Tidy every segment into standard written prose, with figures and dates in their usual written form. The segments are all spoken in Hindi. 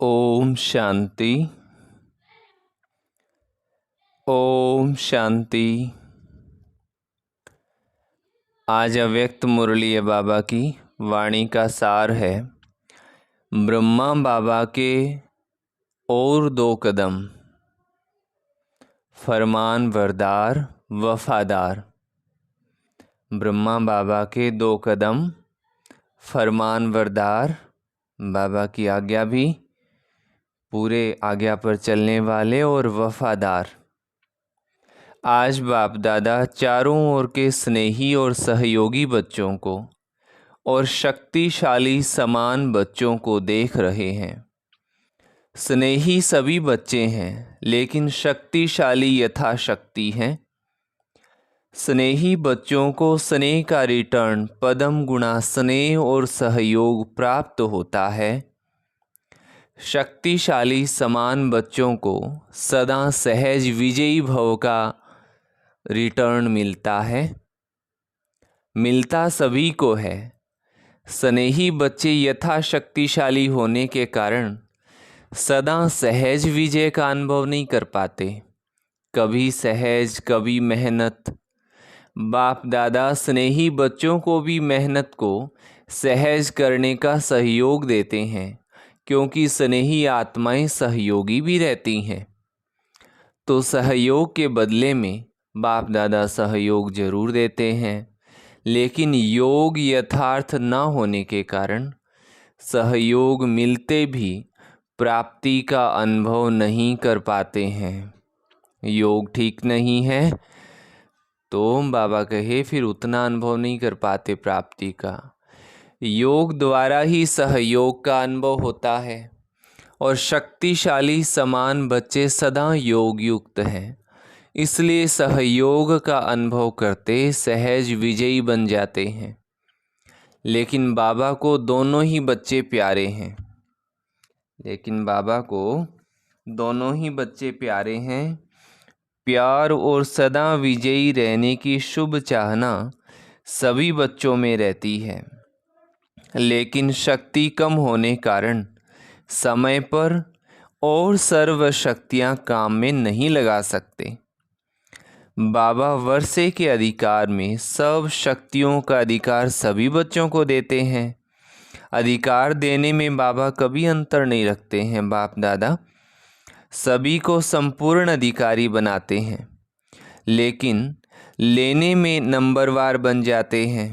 ओम शांति। ओम शांति। आज अव्यक्त मुरली बाबा की वाणी का सार है। ब्रह्मा बाबा के और 2 कदम, फरमान बरदार वफादार। ब्रह्मा बाबा के 2 कदम, फरमान बरदार, बाबा की आज्ञा भी पूरे आज्ञा पर चलने वाले और वफादार। आज बाप दादा चारों ओर के स्नेही और सहयोगी बच्चों को और शक्तिशाली समान बच्चों को देख रहे हैं। स्नेही सभी बच्चे हैं, लेकिन शक्तिशाली यथाशक्ति हैं। स्नेही बच्चों को स्नेह का रिटर्न पदम गुणा स्नेह और सहयोग प्राप्त होता है। शक्तिशाली समान बच्चों को सदा सहज विजयी भव का रिटर्न मिलता है। मिलता सभी को है। स्नेही बच्चे यथाशक्तिशाली होने के कारण सदा सहज विजय का अनुभव नहीं कर पाते। कभी सहज, कभी मेहनत। बाप दादा स्नेही बच्चों को भी मेहनत को सहज करने का सहयोग देते हैं, क्योंकि स्नेही आत्माएं सहयोगी भी रहती हैं। तो सहयोग के बदले में बाप दादा सहयोग जरूर देते हैं, लेकिन योग यथार्थ न होने के कारण सहयोग मिलते भी प्राप्ति का अनुभव नहीं कर पाते हैं। योग ठीक नहीं है तो बाबा कहे फिर उतना अनुभव नहीं कर पाते प्राप्ति का। योग द्वारा ही सहयोग का अनुभव होता है और शक्तिशाली समान बच्चे सदा योग युक्त हैं, इसलिए सहयोग का अनुभव करते सहज विजयी बन जाते हैं। लेकिन बाबा को दोनों ही बच्चे प्यारे हैं। प्यार और सदा विजयी रहने की शुभ चाहना सभी बच्चों में रहती है, लेकिन शक्ति कम होने कारण समय पर और सर्व शक्तियाँ काम में नहीं लगा सकते। बाबा वर्षे के अधिकार में सब शक्तियों का अधिकार सभी बच्चों को देते हैं। अधिकार देने में बाबा कभी अंतर नहीं रखते हैं। बाप दादा सभी को संपूर्ण अधिकारी बनाते हैं, लेकिन लेने में नंबरवार बन जाते हैं।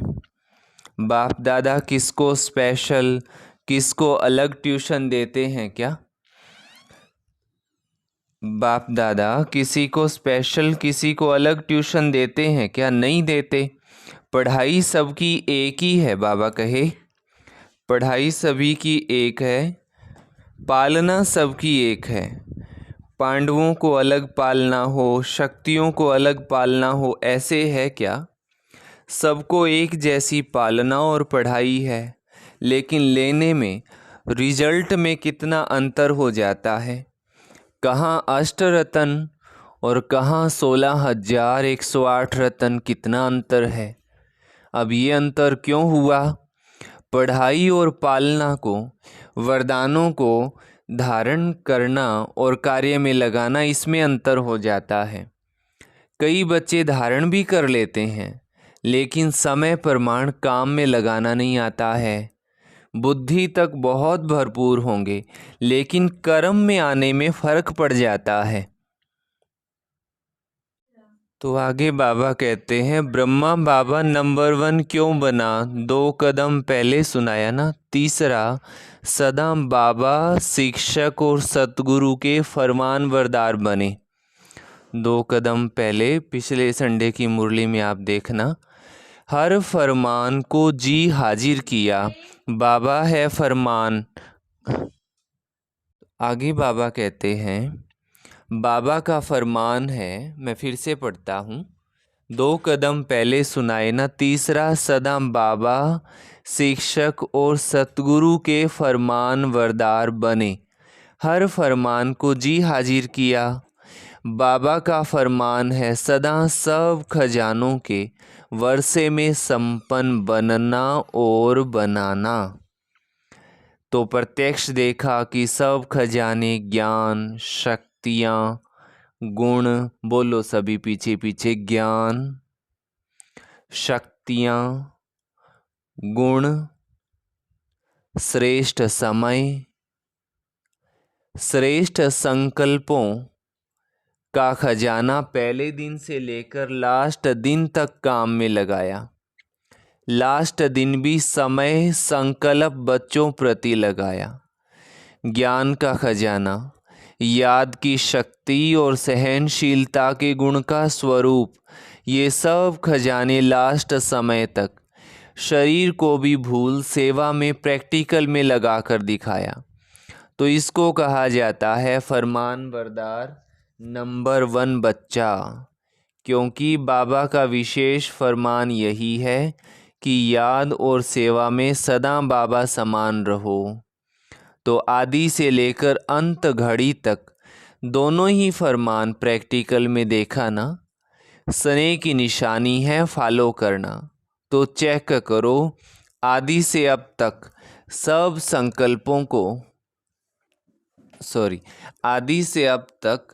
बाप दादा किसको स्पेशल, किसको अलग ट्यूशन देते हैं क्या? बाप दादा किसी को स्पेशल, किसी को अलग ट्यूशन देते हैं क्या? नहीं देते। पढ़ाई सबकी एक ही है। बाबा कहे पढ़ाई सभी की एक है, पालना सबकी एक है। पांडवों को अलग पालना हो, शक्तियों को अलग पालना हो, ऐसे है क्या? सबको एक जैसी पालना और पढ़ाई है, लेकिन लेने में, रिजल्ट में कितना अंतर हो जाता है। कहाँ अष्टरत्न और कहाँ 16,108 रत्न, कितना अंतर है। अब ये अंतर क्यों हुआ? पढ़ाई और पालना को, वरदानों को धारण करना और कार्य में लगाना, इसमें अंतर हो जाता है। कई बच्चे धारण भी कर लेते हैं, लेकिन समय प्रमाण काम में लगाना नहीं आता है। बुद्धि तक बहुत भरपूर होंगे, लेकिन कर्म में आने में फर्क पड़ जाता है। तो आगे बाबा कहते हैं ब्रह्मा बाबा नंबर 1 क्यों बना? 2 कदम पहले सुनाया ना। तीसरा, सदा बाबा शिक्षक और सतगुरु के फरमान बरदार बने। 2 कदम पहले पिछले संडे की मुरली में आप देखना, हर फरमान को जी हाजिर किया। बाबा है फरमान। आगे बाबा कहते हैं बाबा का फरमान है। मैं फिर से पढ़ता हूँ। 2 कदम पहले सुनाए ना। तीसरा, सदा बाबा शिक्षक और सतगुरु के फरमान वरदार बने। हर फरमान को जी हाजिर किया। बाबा का फरमान है सदा सब खजानों के वर्षे में संपन्न बनना और बनाना। तो प्रत्यक्ष देखा कि सब खजाने, ज्ञान, शक्तियाँ, गुण, बोलो सभी पीछे पीछे, ज्ञान, शक्तियाँ, गुण, श्रेष्ठ समय, श्रेष्ठ संकल्पों का खजाना पहले दिन से लेकर लास्ट दिन तक काम में लगाया। लास्ट दिन भी समय, संकल्प बच्चों प्रति लगाया। ज्ञान का खजाना, याद की शक्ति और सहनशीलता के गुण का स्वरूप, ये सब खजाने लास्ट समय तक शरीर को भी भूल सेवा में प्रैक्टिकल में लगाकर दिखाया। तो इसको कहा जाता है फरमान बरदार नंबर 1 बच्चा, क्योंकि बाबा का विशेष फरमान यही है कि याद और सेवा में सदा बाबा समान रहो। तो आदि से लेकर अंत घड़ी तक दोनों ही फरमान प्रैक्टिकल में देखा ना, स्नेह की निशानी है फॉलो करना। तो चेक करो, आदि से अब तक सब संकल्पों को आदि से अब तक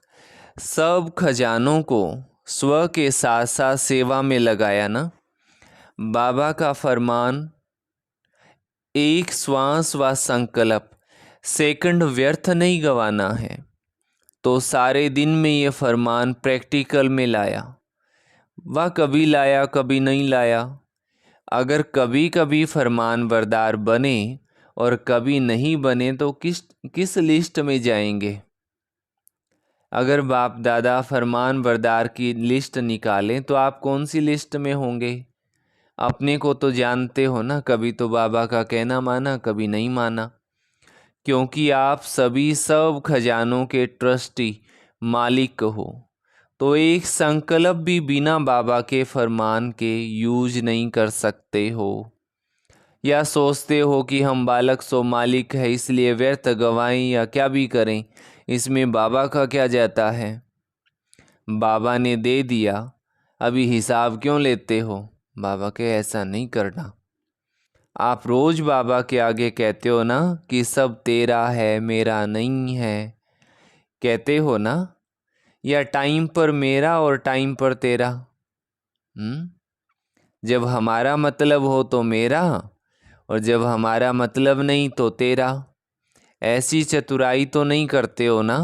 सब खजानों को स्व के साथ साथ सेवा में लगाया ना। बाबा का फरमान, एक श्वास व संकल्प सेकंड व्यर्थ नहीं गंवाना है। तो सारे दिन में ये फरमान प्रैक्टिकल में लाया। वह कभी लाया कभी नहीं लाया। अगर कभी कभी फरमान बरदार बने और कभी नहीं बने तो किस लिस्ट में जाएंगे? अगर बाप दादा फरमान बरदार की लिस्ट निकालें तो आप कौन सी लिस्ट में होंगे? अपने को तो जानते हो ना, कभी तो बाबा का कहना माना, कभी नहीं माना, क्योंकि आप सभी सब खजानों के ट्रस्टी मालिक हो। तो एक संकल्प भी बिना बाबा के फरमान के यूज नहीं कर सकते हो। या सोचते हो कि हम बालक सो मालिक है इसलिए व्यर्थ गवाएं या क्या भी करें, इसमें बाबा का क्या जाता है? बाबा ने दे दिया, अभी हिसाब क्यों लेते हो? बाबा के ऐसा नहीं करना। आप रोज बाबा के आगे कहते हो ना कि सब तेरा है मेरा नहीं है, कहते हो ना? या टाइम पर मेरा और टाइम पर तेरा? जब हमारा मतलब हो तो मेरा और जब हमारा मतलब नहीं तो तेरा। ऐसी चतुराई तो नहीं करते हो ना?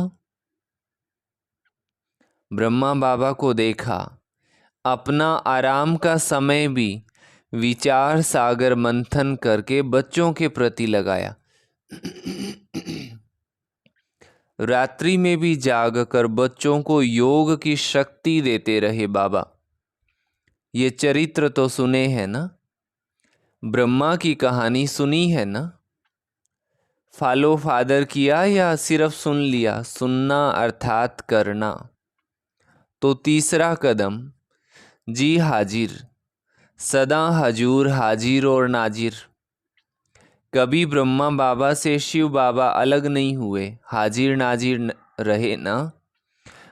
ब्रह्मा बाबा को देखा, अपना आराम का समय भी विचार सागर मंथन करके बच्चों के प्रति लगाया। रात्रि में भी जागकर बच्चों को योग की शक्ति देते रहे बाबा। ये चरित्र तो सुने हैं ना? ब्रह्मा की कहानी सुनी है ना? फॉलो फादर किया या सिर्फ सुन लिया? सुनना अर्थात करना। तो तीसरा कदम, जी हाजिर, सदा हजूर, हाजिर और नाजिर। कभी ब्रह्मा बाबा से शिव बाबा अलग नहीं हुए, हाजिर नाजिर रहे ना।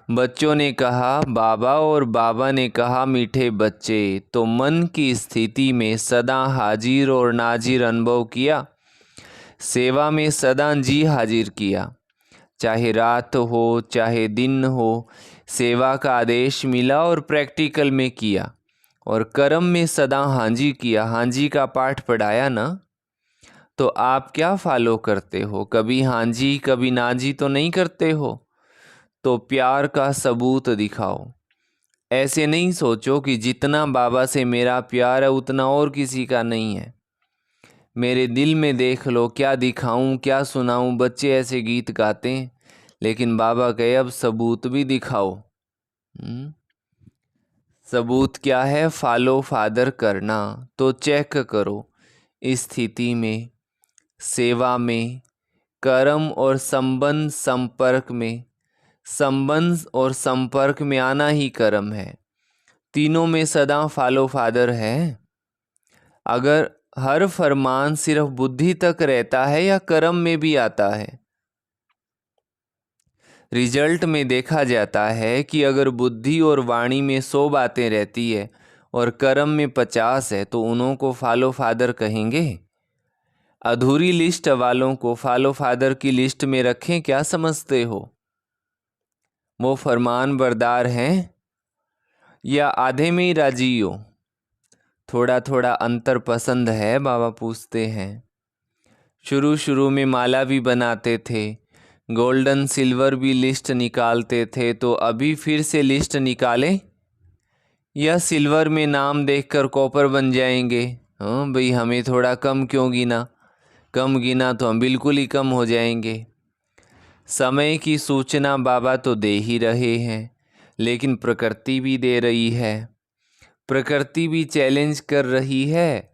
बच्चों ने कहा बाबा और बाबा ने कहा मीठे बच्चे, तो मन की स्थिति में सदा हाजिर और नाजिर अनुभव किया। सेवा में सदा जी हाजिर किया, चाहे रात हो चाहे दिन हो, सेवा का आदेश मिला और प्रैक्टिकल में किया। और कर्म में सदा हांजी किया, हांजी का पाठ पढ़ाया ना। तो आप क्या फॉलो करते हो? कभी हांजी कभी नाजी तो नहीं करते हो। तो प्यार का सबूत दिखाओ। ऐसे नहीं सोचो कि जितना बाबा से मेरा प्यार है उतना और किसी का नहीं है। मेरे दिल में देख लो, क्या दिखाऊं क्या सुनाऊं? बच्चे ऐसे गीत गाते हैं, लेकिन बाबा कहे अब सबूत भी दिखाओ। सबूत क्या है? फॉलो फादर करना। तो चेक करो, स्थिति में, सेवा में, कर्म और संबंध संपर्क में। संबंध और संपर्क में आना ही कर्म है। तीनों में सदा फॉलो फादर है। अगर हर फरमान सिर्फ बुद्धि तक रहता है या कर्म में भी आता है? रिजल्ट में देखा जाता है कि अगर बुद्धि और वाणी में 100 बातें रहती है और कर्म में 50 है तो उन्हों को फॉलो फादर कहेंगे? अधूरी लिस्ट वालों को फॉलो फादर की लिस्ट में रखें, क्या समझते हो? वो फरमान बरदार हैं या आधे में ही राजी हो? थोड़ा थोड़ा अंतर पसंद है, बाबा पूछते हैं। शुरू शुरू में माला भी बनाते थे, गोल्डन सिल्वर भी लिस्ट निकालते थे, तो अभी फिर से लिस्ट निकालें या सिल्वर में नाम देखकर कॉपर बन जाएंगे? हाँ भाई, हमें थोड़ा कम क्यों गिना? कम गिना तो हम बिल्कुल ही कम हो जाएंगे। समय की सूचना बाबा तो दे ही रहे हैं, लेकिन प्रकृति भी दे रही है। प्रकृति भी चैलेंज कर रही है,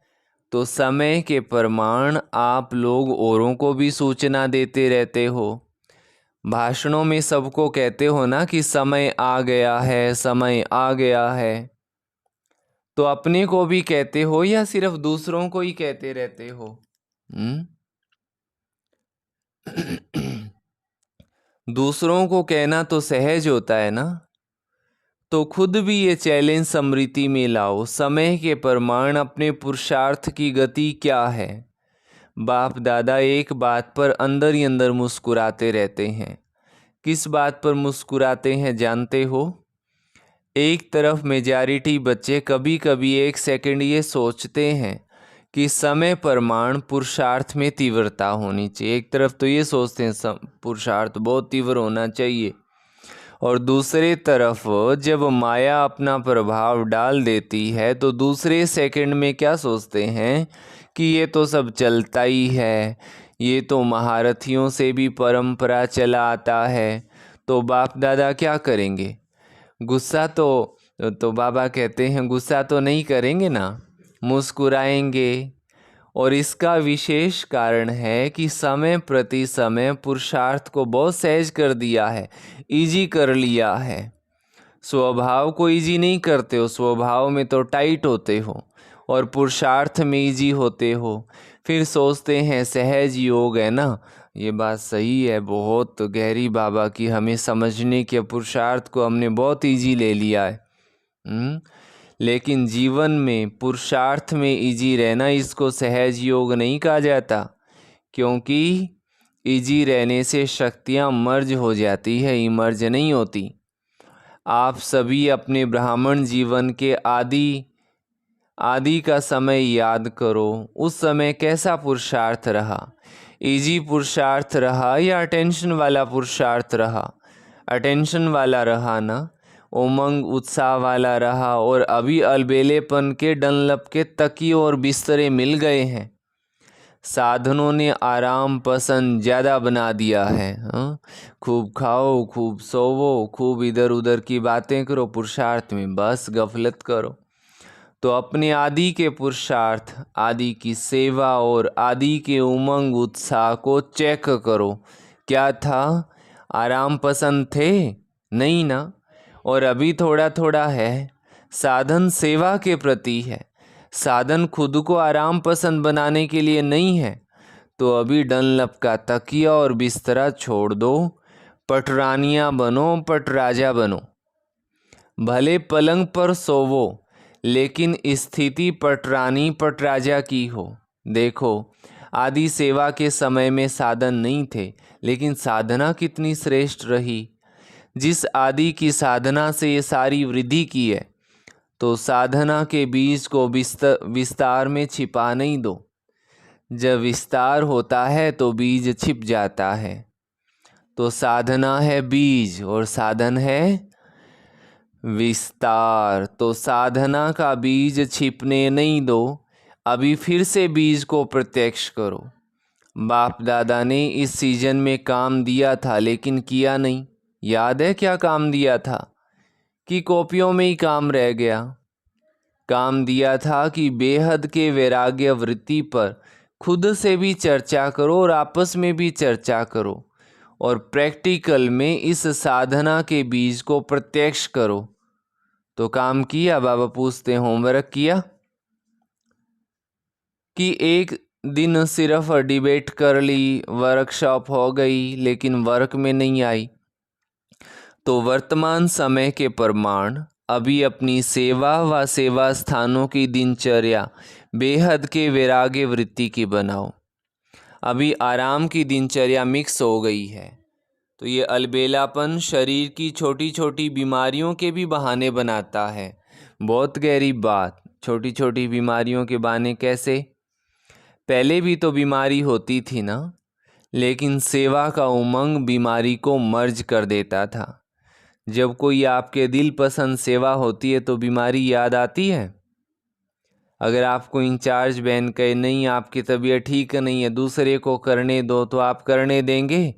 तो समय के प्रमाण आप लोग औरों को भी सूचना देते रहते हो। भाषणों में सबको कहते हो ना कि समय आ गया है, समय आ गया है। तो अपने को भी कहते हो या सिर्फ दूसरों को ही कहते रहते हो? दूसरों को कहना तो सहज होता है ना, तो खुद भी ये चैलेंज स्मृति में लाओ। समय के प्रमाण अपने पुरुषार्थ की गति क्या है? बाप दादा एक बात पर अंदर ही अंदर मुस्कुराते रहते हैं। किस बात पर मुस्कुराते हैं जानते हो? एक तरफ मेजॉरिटी बच्चे कभी कभी एक सेकंड ये सोचते हैं कि समय प्रमाण पुरुषार्थ में तीव्रता होनी चाहिए। एक तरफ तो ये सोचते हैं पुरुषार्थ बहुत तीव्र होना चाहिए, और दूसरे तरफ जब माया अपना प्रभाव डाल देती है तो दूसरे सेकंड में क्या सोचते हैं कि ये तो सब चलता ही है, ये तो महारथियों से भी परंपरा चला आता है। तो बाप दादा क्या करेंगे? गुस्सा तो बाबा कहते हैं गुस्सा तो नहीं करेंगे ना, मुस्कुराएंगे। और इसका विशेष कारण है कि समय प्रति समय पुरुषार्थ को बहुत सहज कर दिया है, इजी कर लिया है। स्वभाव को इजी नहीं करते हो, स्वभाव में तो टाइट होते हो, और पुरुषार्थ में इजी होते हो। फिर सोचते हैं सहज योग है ना। ये बात सही है, बहुत गहरी बाबा की, हमें समझने के पुरुषार्थ को हमने बहुत इजी ले लिया है। लेकिन जीवन में पुरुषार्थ में इजी रहना, इसको सहज योग नहीं कहा जाता, क्योंकि इजी रहने से शक्तियाँ मर्ज हो जाती है, इमर्ज नहीं होती। आप सभी अपने ब्राह्मण जीवन के आदि का समय याद करो। उस समय कैसा पुरुषार्थ रहा? इजी पुरुषार्थ रहा या अटेंशन वाला पुरुषार्थ रहा? अटेंशन वाला रहा ना, उमंग उत्साह वाला रहा। और अभी अलबेलेपन के डनलप के तकिए और बिस्तरे मिल गए हैं। साधनों ने आराम पसंद ज़्यादा बना दिया है। खूब खाओ, खूब सोवो, खूब इधर उधर की बातें करो, पुरुषार्थ में बस गफलत करो। तो अपने आदि के पुरुषार्थ, आदि की सेवा और आदि के उमंग उत्साह को चेक करो। क्या था? आराम पसंद थे? नहीं ना। और अभी थोड़ा थोड़ा है। साधन सेवा के प्रति है, साधन खुद को आराम पसंद बनाने के लिए नहीं है। तो अभी डनलप का तकिया और बिस्तरा छोड़ दो, पटरानियाँ बनो, पटराजा बनो। भले पलंग पर सोवो, लेकिन स्थिति पटरानी पटराजा की हो। देखो, आदि सेवा के समय में साधन नहीं थे, लेकिन साधना कितनी श्रेष्ठ रही। जिस आदि की साधना से ये सारी वृद्धि की है, तो साधना के बीज को विस्तार में छिपा नहीं दो। जब विस्तार होता है तो बीज छिप जाता है। तो साधना है बीज और साधन है विस्तार। तो साधना का बीज छिपने नहीं दो, अभी फिर से बीज को प्रत्यक्ष करो। बाप दादा ने इस सीजन में काम दिया था, लेकिन किया नहीं। याद है क्या काम दिया था? कि कॉपियों में ही काम रह गया। काम दिया था कि बेहद के वैराग्य वृत्ति पर खुद से भी चर्चा करो और आपस में भी चर्चा करो, और प्रैक्टिकल में इस साधना के बीज को प्रत्यक्ष करो। तो काम किया? बाबा पूछते हैं, होमवर्क किया? कि एक दिन सिर्फ डिबेट कर ली, वर्कशॉप हो गई, लेकिन वर्क में नहीं आई। तो वर्तमान समय के प्रमाण अभी अपनी सेवा व सेवा स्थानों की दिनचर्या बेहद के वैराग्य वृत्ति की बनाओ। अभी आराम की दिनचर्या मिक्स हो गई है। तो ये अलबेलापन शरीर की छोटी छोटी बीमारियों के भी बहाने बनाता है। बहुत गहरी बात, छोटी छोटी बीमारियों के बहाने कैसे? पहले भी तो बीमारी होती थी ना, लेकिन सेवा का उमंग बीमारी को मर्ज कर देता था। जब कोई आपके दिल पसंद सेवा होती है तो बीमारी याद आती है। अगर आपको इंचार्ज बहन कहे नहीं आपकी तबीयत ठीक नहीं है, दूसरे को करने दो, तो आप करने देंगे?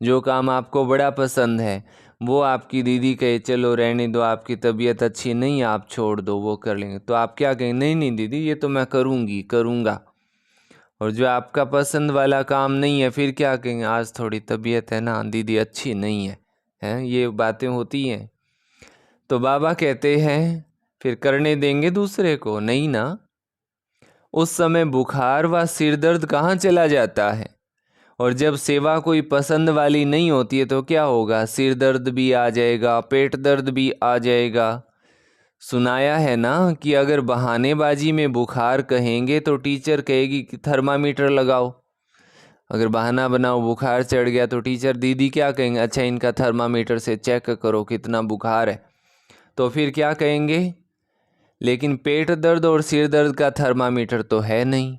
जो काम आपको बड़ा पसंद है वो आपकी दीदी कहे चलो रहने दो, आपकी तबीयत अच्छी नहीं, आप छोड़ दो, वो कर लेंगे, तो आप क्या कहेंगे? नहीं नहीं दीदी ये तो मैं करूँगा। और जो आपका पसंद वाला काम नहीं है फिर क्या कहेंगे? आज थोड़ी तबीयत है ना दीदी, अच्छी नहीं है, ये बातें होती हैं। तो बाबा कहते हैं फिर करने देंगे दूसरे को? नहीं ना। उस समय बुखार व सिर दर्द कहाँ चला जाता है? और जब सेवा कोई पसंद वाली नहीं होती है तो क्या होगा? सिर दर्द भी आ जाएगा, पेट दर्द भी आ जाएगा। सुनाया है ना कि अगर बहानेबाजी में बुखार कहेंगे तो टीचर कहेगी कि थर्मामीटर लगाओ। अगर बहाना बनाओ बुखार चढ़ गया तो टीचर दीदी क्या कहेंगे? अच्छा इनका थर्मामीटर से चेक करो कितना बुखार है। तो फिर क्या कहेंगे? लेकिन पेट दर्द और सिर दर्द का थर्मामीटर तो है नहीं।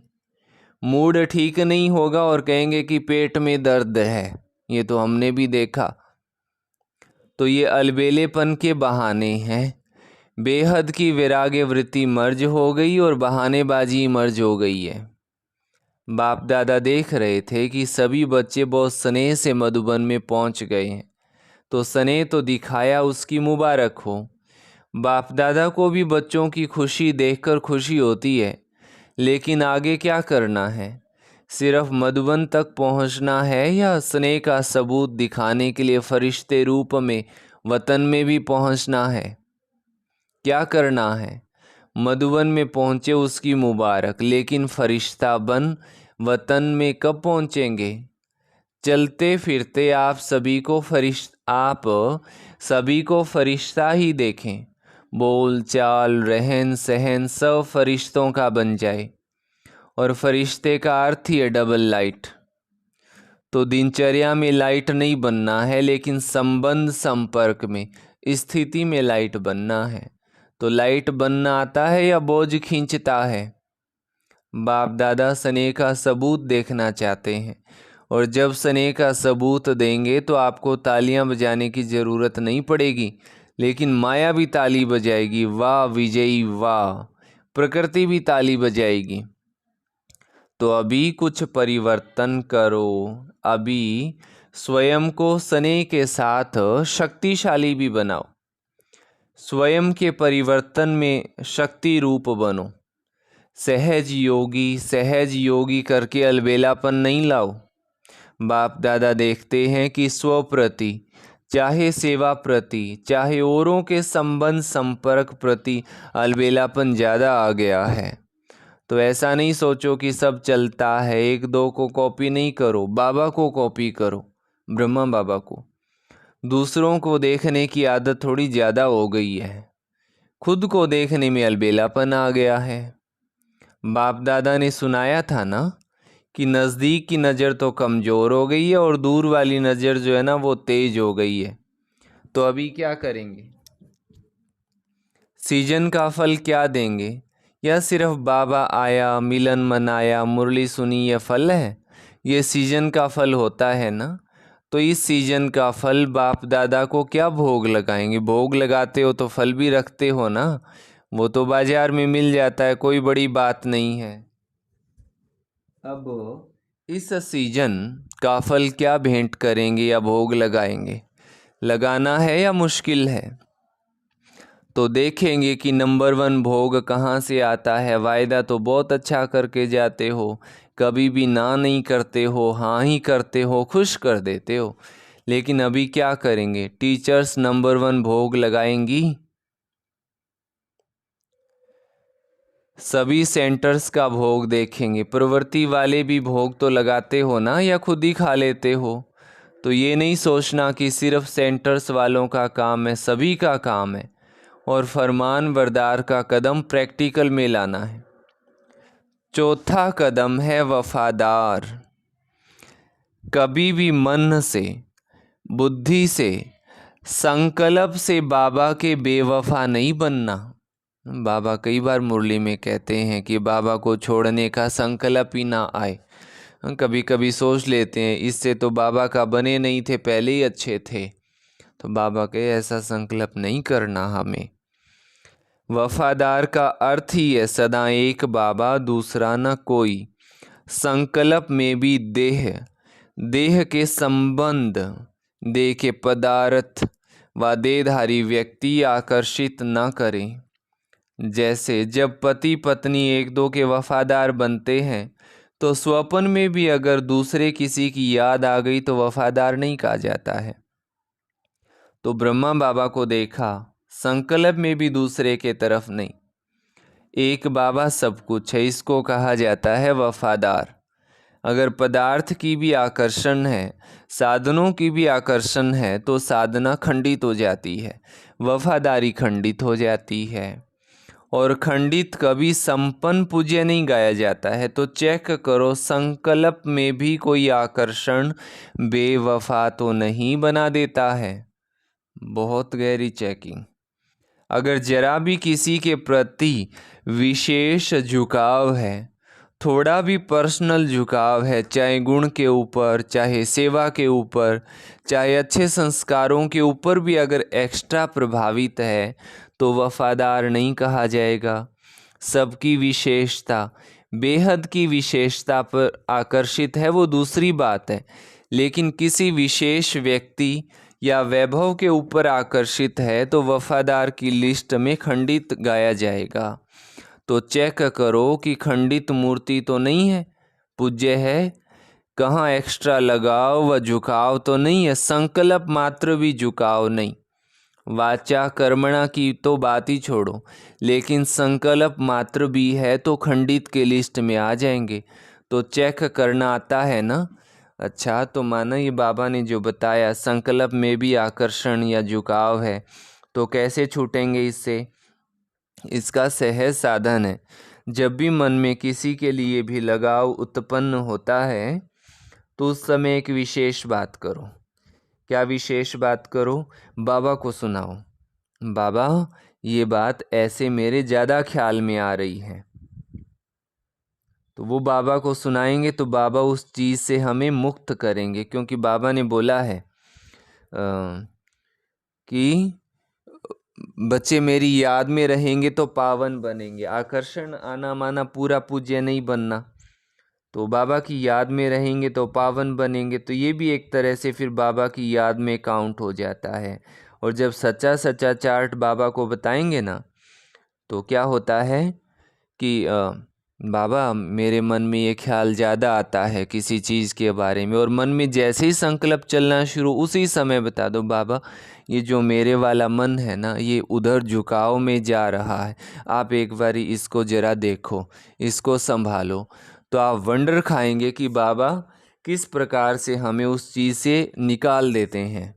मूड ठीक नहीं होगा और कहेंगे कि पेट में दर्द है, ये तो हमने भी देखा। तो ये अलबेलेपन के बहाने हैं। बेहद की वैराग्य वृत्ति मर्ज हो गई और बहानेबाजी मर्ज हो गई है। बाप दादा देख रहे थे कि सभी बच्चे बहुत स्नेह से मधुबन में पहुंच गए हैं, तो स्नेह तो दिखाया, उसकी मुबारक हो। बाप दादा को भी बच्चों की खुशी देखकर खुशी होती है, लेकिन आगे क्या करना है? सिर्फ मधुबन तक पहुंचना है या स्नेह का सबूत दिखाने के लिए फरिश्ते रूप में वतन में भी पहुंचना है? क्या करना है? मधुबन में पहुंचे उसकी मुबारक, लेकिन फरिश्ता बन वतन में कब पहुंचेंगे? चलते फिरते आप सभी को फरिश्ता ही देखें। बोल चाल रहन सहन सब फरिश्तों का बन जाए। और फरिश्ते का अर्थ ही है डबल लाइट। तो दिनचर्या में लाइट नहीं बनना है, लेकिन संबंध संपर्क में स्थिति में लाइट बनना है। तो लाइट बनना आता है या बोझ खींचता है? बाप दादा स्नेह का सबूत देखना चाहते हैं, और जब स्नेह का सबूत देंगे तो आपको तालियां बजाने की ज़रूरत नहीं पड़ेगी, लेकिन माया भी ताली बजाएगी, वाह विजयी वाह, प्रकृति भी ताली बजाएगी। तो अभी कुछ परिवर्तन करो, अभी स्वयं को स्नेह के साथ शक्तिशाली भी बनाओ। स्वयं के परिवर्तन में शक्ति रूप बनो। सहज योगी करके अलबेलापन नहीं लाओ। बाप दादा देखते हैं कि स्व प्रति, चाहे सेवा प्रति, चाहे औरों के संबंध संपर्क प्रति अलबेलापन ज़्यादा आ गया है। तो ऐसा नहीं सोचो कि सब चलता है, एक दो को कॉपी नहीं करो, बाबा को कॉपी करो, ब्रह्मा बाबा को। दूसरों को देखने की आदत थोड़ी ज़्यादा हो गई है, खुद को देखने में अलबेलापन आ गया है। बाप दादा ने सुनाया था ना कि नज़दीक की नज़र तो कमज़ोर हो गई है और दूर वाली नज़र जो है ना वो तेज हो गई है। तो अभी क्या करेंगे? सीजन का फल क्या देंगे? या सिर्फ बाबा आया, मिलन मनाया, मुरली सुनी, ये फल है? ये सीजन का फल होता है ना। तो इस सीजन का फल बाप दादा को क्या भोग लगाएंगे? भोग लगाते हो तो फल भी रखते हो ना, वो तो बाजार में मिल जाता है, कोई बड़ी बात नहीं है। अब इस सीजन का फल क्या भेंट करेंगे या भोग लगाएंगे? लगाना है या मुश्किल है? तो देखेंगे कि नंबर 1 भोग कहाँ से आता है। वायदा तो बहुत अच्छा करके जाते हो, कभी भी ना नहीं करते हो, हाँ ही करते हो, खुश कर देते हो। लेकिन अभी क्या करेंगे? टीचर्स नंबर 1 भोग लगाएंगी। सभी सेंटर्स का भोग देखेंगे। प्रवृत्ति वाले भी भोग तो लगाते हो ना, या खुद ही खा लेते हो? तो ये नहीं सोचना कि सिर्फ सेंटर्स वालों का काम है, सभी का काम है। और फरमान बरदार का कदम प्रैक्टिकल में लाना है। चौथा कदम है वफादार। कभी भी मन से, बुद्धि से, संकल्प से बाबा के बेवफा नहीं बनना। बाबा कई बार मुरली में कहते हैं कि बाबा को छोड़ने का संकल्प ही ना आए। हम कभी कभी सोच लेते हैं इससे तो बाबा का बने नहीं थे, पहले ही अच्छे थे। तो बाबा के ऐसा संकल्प नहीं करना हमें। वफादार का अर्थ ही है सदा एक बाबा दूसरा न कोई। संकल्प में भी देह के संबंध, देह के पदार्थ व देहधारी व्यक्ति आकर्षित न करें। जैसे जब पति पत्नी एक दो के वफादार बनते हैं तो स्वप्न में भी अगर दूसरे किसी की याद आ गई तो वफादार नहीं कहा जाता है। तो ब्रह्मा बाबा को देखा, संकल्प में भी दूसरे के तरफ नहीं। एक बाबा सब कुछ है, इसको कहा जाता है वफादार। अगर पदार्थ की भी आकर्षण है, साधनों की भी आकर्षण है तो साधना खंडित हो जाती है, वफादारी खंडित हो जाती है। और खंडित कभी संपन्न पूज्य नहीं गाया जाता है। तो चेक करो संकल्प में भी कोई आकर्षण बेवफा तो नहीं बना देता है। बहुत गहरी चेकिंग। अगर जरा भी किसी के प्रति विशेष झुकाव है, थोड़ा भी पर्सनल झुकाव है, चाहे गुण के ऊपर, चाहे सेवा के ऊपर, चाहे अच्छे संस्कारों के ऊपर भी अगर एक्स्ट्रा प्रभावित है तो वफादार नहीं कहा जाएगा। सबकी विशेषता, बेहद की विशेषता पर आकर्षित है वो दूसरी बात है, लेकिन किसी विशेष व्यक्ति या वैभव के ऊपर आकर्षित है तो वफादार की लिस्ट में खंडित गाया जाएगा। तो चेक करो कि खंडित मूर्ति तो नहीं है, पूज्य है, कहाँ एक्स्ट्रा लगाव व झुकाव तो नहीं है, संकल्प मात्र भी झुकाव नहीं। वाचा कर्मणा की तो बात ही छोड़ो, लेकिन संकल्प मात्र भी है तो खंडित के लिस्ट में आ जाएंगे। तो चेक करना आता है ना। अच्छा, तो माना ये बाबा ने जो बताया संकल्प में भी आकर्षण या झुकाव है, तो कैसे छूटेंगे इससे? इसका सहज साधन है। जब भी मन में किसी के लिए भी लगाव उत्पन्न होता है तो उस समय एक विशेष बात करो। क्या विशेष बात करो? बाबा को सुनाओ, बाबा ये बात ऐसे मेरे ज़्यादा ख्याल में आ रही है। तो वो बाबा को सुनाएंगे तो बाबा उस चीज़ से हमें मुक्त करेंगे, क्योंकि बाबा ने बोला है कि बच्चे मेरी याद में रहेंगे तो पावन बनेंगे। आकर्षण आना माना पूरा पूज्य नहीं बनना, तो बाबा की याद में रहेंगे तो पावन बनेंगे। तो ये भी एक तरह से फिर बाबा की याद में काउंट हो जाता है। और जब सच्चा सच्चा चार्ट बाबा को बताएंगे ना तो क्या होता है कि बाबा मेरे मन में ये ख्याल ज़्यादा आता है किसी चीज़ के बारे में, और मन में जैसे ही संकल्प चलना शुरू उसी समय बता दो, बाबा ये जो मेरे वाला मन है ना ये उधर झुकाव में जा रहा है, आप एक बारी इसको ज़रा देखो, इसको संभालो। तो आप वंडर खाएंगे कि बाबा किस प्रकार से हमें उस चीज़ से निकाल देते हैं।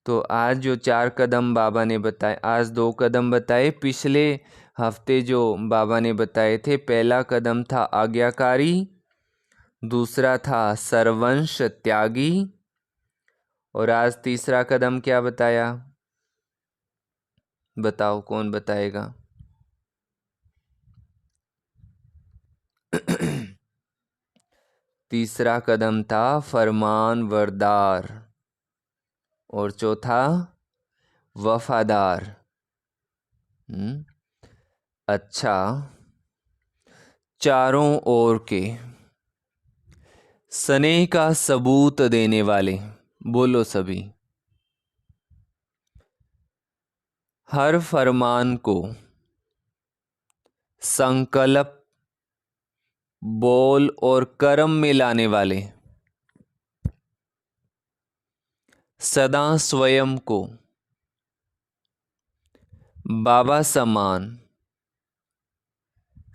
तो आज जो 4 कदम बाबा ने बताए, आज 2 कदम बताए, पिछले हफ्ते जो बाबा ने बताए थे, पहला कदम था आज्ञाकारी, दूसरा था सर्वंश त्यागी, और आज तीसरा कदम क्या बताया? बताओ कौन बताएगा? तीसरा कदम था फरमान बरदार, और चौथा वफादार। अच्छा, चारों ओर के स्नेह का सबूत देने वाले, बोलो सभी। हर फरमान को संकल्प, बोल और कर्म में लाने वाले, सदा स्वयं को बाबा समान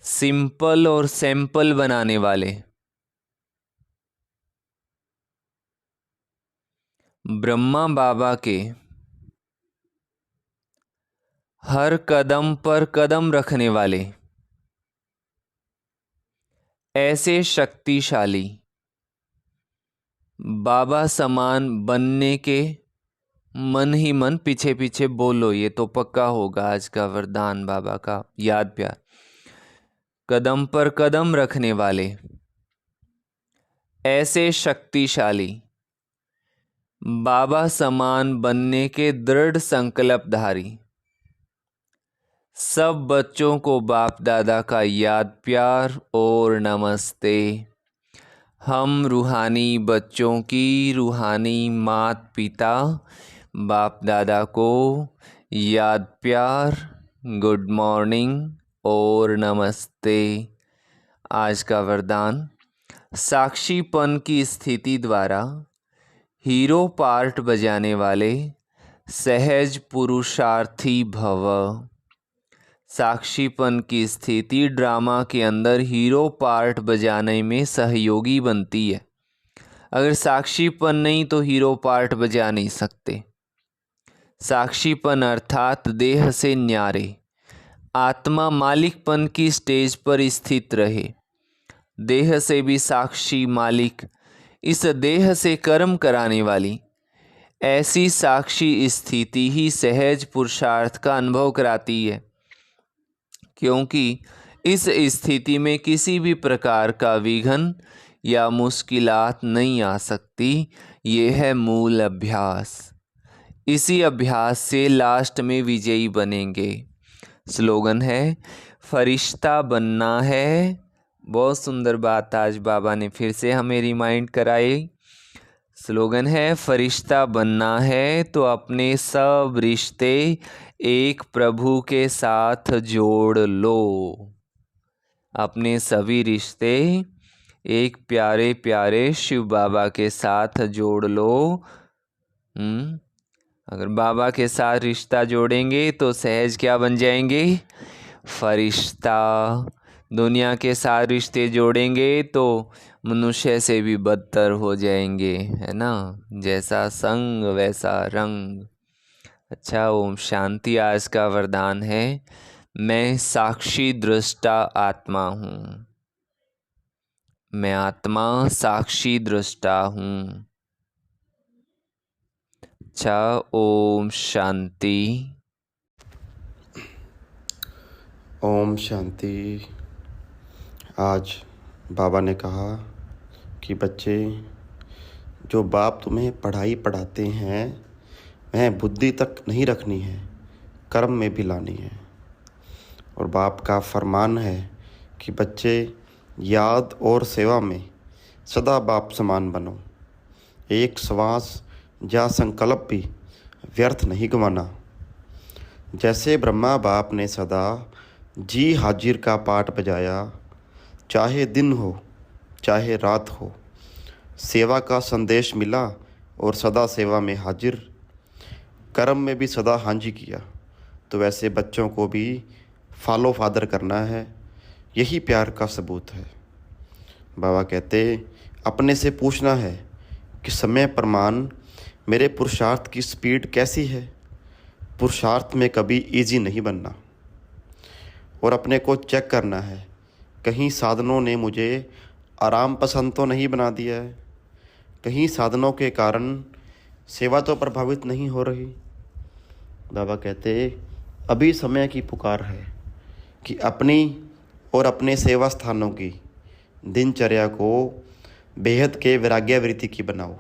सिंपल और सैंपल बनाने वाले, ब्रह्मा बाबा के हर कदम पर कदम रखने वाले, ऐसे शक्तिशाली बाबा समान बनने के मन ही मन पीछे पीछे बोलो, ये तो पक्का होगा आज का वरदान बाबा का। याद प्यार। कदम पर कदम रखने वाले, ऐसे शक्तिशाली, बाबा समान बनने के दृढ़ संकल्पधारी सब बच्चों को बाप दादा का याद प्यार और नमस्ते। हम रूहानी बच्चों की रूहानी मात पिता बाप दादा को याद प्यार, गुड मॉर्निंग और नमस्ते। आज का वरदान, साक्षीपन की स्थिति द्वारा हीरो पार्ट बजाने वाले सहज पुरुषार्थी भव। साक्षीपन की स्थिति ड्रामा के अंदर हीरो पार्ट बजाने में सहयोगी बनती है। अगर साक्षीपन नहीं तो हीरो पार्ट बजा नहीं सकते। साक्षीपन अर्थात देह से न्यारे, आत्मा मालिकपन की स्टेज पर स्थित रहे, देह से भी साक्षी मालिक, इस देह से कर्म कराने वाली ऐसी साक्षी स्थिति ही सहज पुरुषार्थ का अनुभव कराती है, क्योंकि इस स्थिति में किसी भी प्रकार का विघ्न या मुश्किलात नहीं आ सकती। ये है मूल अभ्यास। इसी अभ्यास से लास्ट में विजयी बनेंगे। स्लोगन है, फरिश्ता बनना है। बहुत सुंदर बात आज बाबा ने फिर से हमें रिमाइंड कराई। स्लोगन है, फरिश्ता बनना है तो अपने सब रिश्ते एक प्रभु के साथ जोड़ लो। अपने सभी रिश्ते एक प्यारे प्यारे शिव बाबा के साथ जोड़ लो। अगर बाबा के साथ रिश्ता जोड़ेंगे तो सहज क्या बन जाएंगे? फरिश्ता। दुनिया के साथ रिश्ते जोड़ेंगे तो मनुष्य से भी बदतर हो जाएंगे, है ना। जैसा संग वैसा रंग। अच्छा, ओम शांति। आज का वरदान है, मैं साक्षी दृष्टा आत्मा हूँ। मैं आत्मा साक्षी दृष्टा हूँ। अच्छा, ओम शांति। ओम शांति। आज बाबा ने कहा कि बच्चे, जो बाप तुम्हें पढ़ाई पढ़ाते हैं वह बुद्धि तक नहीं रखनी है, कर्म में भी लानी है। और बाप का फरमान है कि बच्चे, याद और सेवा में सदा बाप समान बनो। एक श्वास या संकल्प भी व्यर्थ नहीं गंवाना। जैसे ब्रह्मा बाप ने सदा जी हाजिर का पाठ बजाया, चाहे दिन हो चाहे रात हो, सेवा का संदेश मिला और सदा सेवा में हाजिर, कर्म में भी सदा हांजी किया, तो वैसे बच्चों को भी फॉलो फादर करना है। यही प्यार का सबूत है। बाबा कहते, अपने से पूछना है कि समय प्रमाण मेरे पुरुषार्थ की स्पीड कैसी है। पुरुषार्थ में कभी इजी नहीं बनना। और अपने को चेक करना है, कहीं साधनों ने मुझे आराम पसंद तो नहीं बना दिया है, कहीं साधनों के कारण सेवा तो प्रभावित नहीं हो रही। बाबा कहते, अभी समय की पुकार है कि अपनी और अपने सेवा स्थानों की दिनचर्या को बेहद के वैराग्यवृत्ति की बनाओ,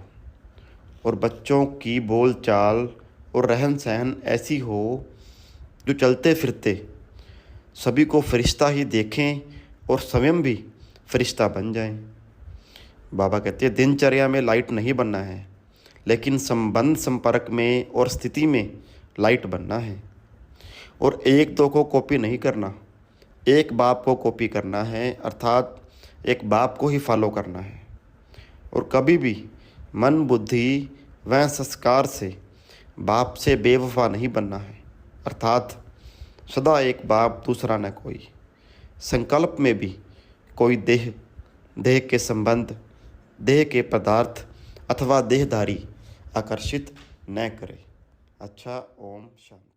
और बच्चों की बोल चाल और रहन सहन ऐसी हो जो चलते फिरते सभी को फरिश्ता ही देखें और स्वयं भी फरिश्ता बन जाएं। बाबा कहते हैं, दिनचर्या में लाइट नहीं बनना है, लेकिन संबंध संपर्क में और स्थिति में लाइट बनना है। और एक दो को कॉपी नहीं करना, एक बाप को कॉपी करना है, अर्थात एक बाप को ही फॉलो करना है। और कभी भी मन बुद्धि व संस्कार से बाप से बेवफा नहीं बनना है, अर्थात सदा एक बाप दूसरा न कोई। संकल्प में भी कोई देह के संबंध, देह के पदार्थ अथवा देहधारी आकर्षित न करे। अच्छा, ओम शांति।